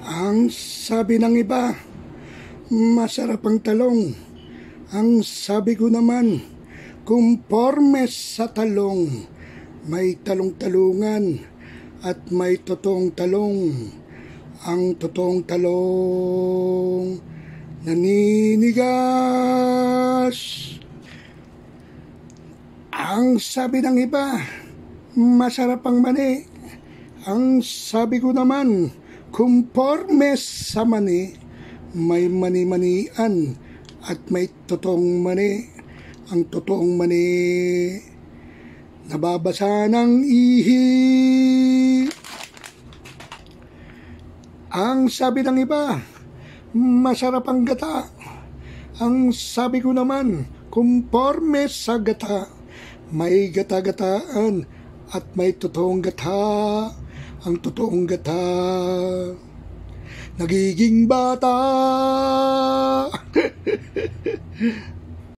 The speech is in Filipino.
Ang sabi ng iba, masarap ang talong. Ang sabi ko naman, kumporme sa talong. May talong-talungan at may totoong talong. Ang totoong talong naninigas. Ang sabi ng iba, masarap ang mani. Ang sabi ko naman, kumporme sa mani, may mani-manian at may totoong mani. Ang totoong mani, nababasa ng ihi. Ang sabi ng iba, masarap ang gata. Ang sabi ko naman, kumporme sa gata, may gata-gataan at may totoong gata. Ang totoong gata, nagiging bata.